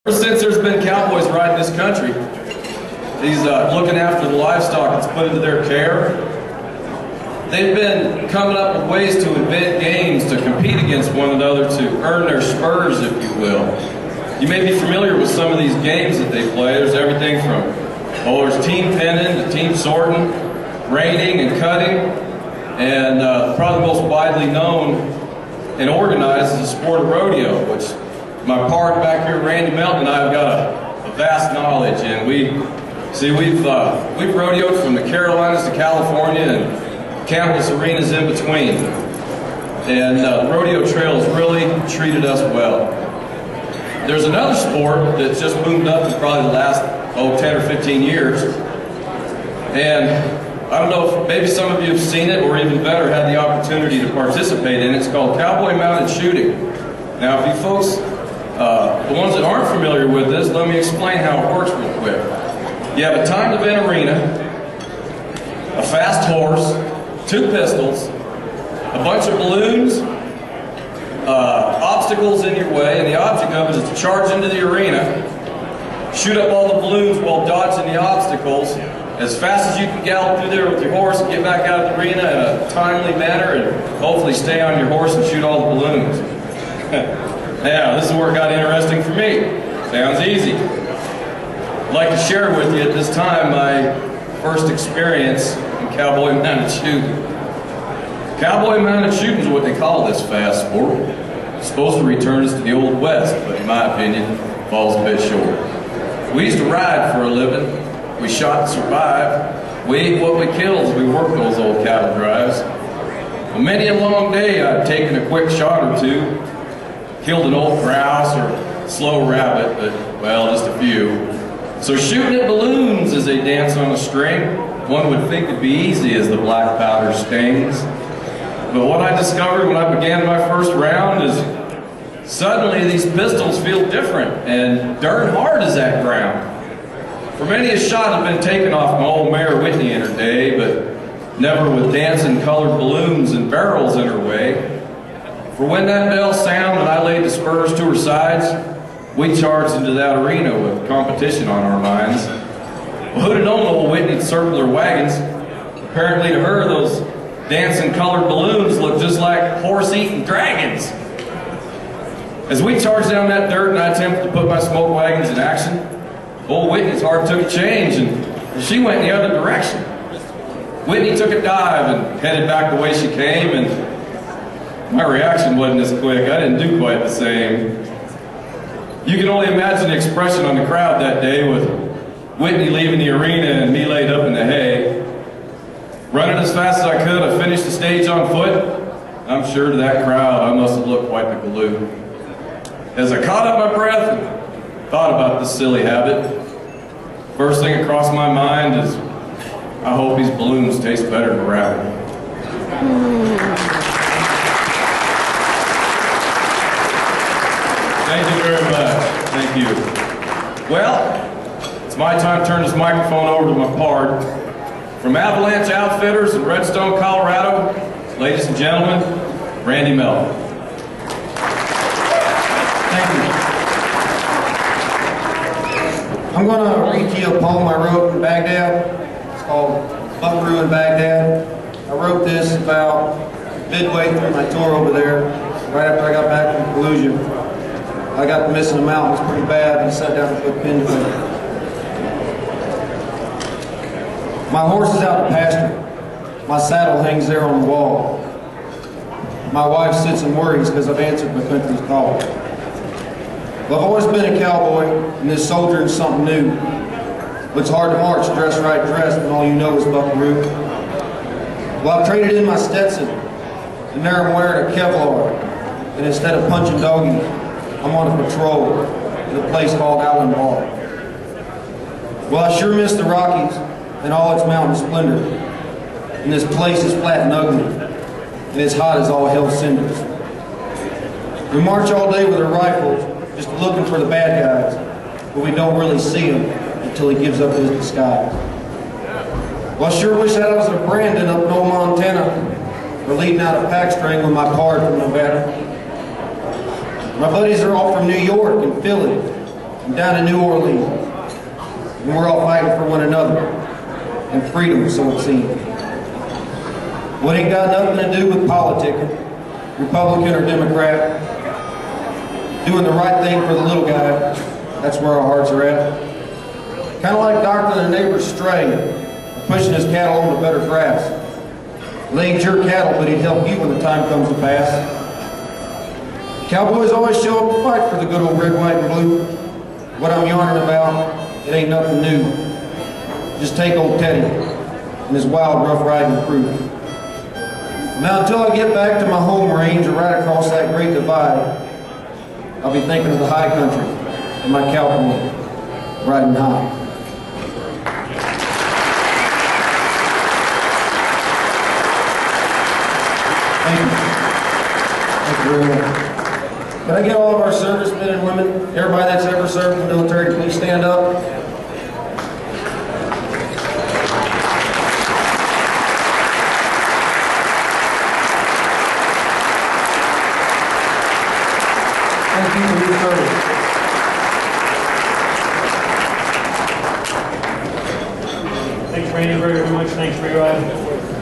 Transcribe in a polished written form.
Ever since there's been cowboys riding this country, these looking after the livestock that's put into their care, they've been coming up with ways to invent games to compete against one another to earn their spurs, if you will. You may be familiar with some of these games that they play. There's everything from, there's team pinning to team sorting, reining and cutting, and probably the most widely known and organized is the sport of rodeo, which my pard back here, Randy Melton, and I have got a vast knowledge in. We've rodeoed from the Carolinas to California and countless arenas in between. And the rodeo trail has really treated us well. There's another sport that's just boomed up in probably the last 10 or 15 years. And I don't know if maybe some of you have seen it, or even better, had the opportunity to participate in it. It's called Cowboy mounted shooting. Now, if you folks, the ones that aren't familiar with this, let me explain how it works real quick. You have a timed event arena, a fast horse, 2 pistols, a bunch of balloons, obstacles in your way, and the object of it is to charge into the arena, shoot up all the balloons while dodging the obstacles as fast as you can gallop through there with your horse and get back out of the arena in a timely manner and hopefully stay on your horse and shoot all the balloons. Now, this is where it got interesting for me. Sounds easy. I'd like to share with you at this time my first experience in cowboy mounted shooting. Cowboy mounted shooting is what they call this fast sport. It's supposed to return us to the Old West, but in my opinion, falls a bit short. We used to ride for a living. We shot and survived. We ate what we killed as we worked those old cattle drives. Well, many a long day I'd taken a quick shot or two, killed an old grouse or slow rabbit, but, well, just a few. So shooting at balloons as they dance on a string, one would think it'd be easy as the black powder stings. But what I discovered when I began my first round is suddenly these pistols feel different and darn hard as that ground. For many a shot had been taken off my old mare Whitney in her day, but never with dancing colored balloons and barrels in her way. For when that bell sounded and I laid the spurs to her sides, we charged into that arena with competition on our minds. Well, who'd have known old Whitney'd circle her wagons? Apparently to her, those dancing colored balloons looked just like horse-eating dragons. As we charged down that dirt and I attempted to put my smoke wagons in action, old Whitney's heart took a change and she went in the other direction. Whitney took a dive and headed back the way she came, and my reaction wasn't as quick. I didn't do quite the same. You can only imagine the expression on the crowd that day with Whitney leaving the arena and me laid up in the hay. Running as fast as I could, I finished the stage on foot. I'm sure to that crowd I must have looked quite the galoot. As I caught up my breath and thought about this silly habit, first thing that crossed my mind is, I hope these balloons taste better than rabbit. Thank you very much. Thank you. Well, it's my time to turn this microphone over to my pard. From Avalanche Outfitters in Redstone, Colorado, ladies and gentlemen, Randy Melton. Thank you. I'm going to read to you a poem I wrote in Baghdad. It's called Buckaroo in Baghdad. I wrote this about midway through my tour over there, right after I got back from Fallujah. I got the missing the mountains pretty bad, and sat down and put pen to it. My horse is out to pasture. My saddle hangs there on the wall. My wife sits and worries because I've answered my country's call. Well, I've always been a cowboy, and this soldier is something new. It's hard to march, dress right dressed, when all you know is buckaroo. Well, I've traded in my Stetson, and there I'm wearing a Kevlar. And instead of punching doggy, I'm on a patrol in a place called Allen Bar. Well, I sure miss the Rockies and all its mountain splendor. And this place is flat and ugly, and it's hot as all hell cinders. We march all day with our rifles, just looking for the bad guys, but we don't really see him until he gives up his disguise. Well, I sure wish that I was a Brandon up in old Montana, or leading out a pack string with my pard from Nevada. My buddies are all from New York and Philly, and down in New Orleans. And we're all fighting for one another and freedom, so it seems. Well, it ain't got nothing to do with politicking, Republican or Democrat. Doing the right thing for the little guy, that's where our hearts are at. Kind of like doctoring a neighbor's stray, pushing his cattle on to better grass. Laid your cattle, but he'd help you when the time comes to pass. Cowboys always show up to fight for the good old red, white, and blue. What I'm yarning about, it ain't nothing new. Just take old Teddy and his wild, rough riding crew. Now, until I get back to my home range or right across that great divide, I'll be thinking of the high country and my cowboy riding high. Thank you. Thank you very much. Can I get all of our servicemen and women, everybody that's ever served in the military, to please stand up? Thank you for your service. Thanks, Randy, very much. Thanks, Reride.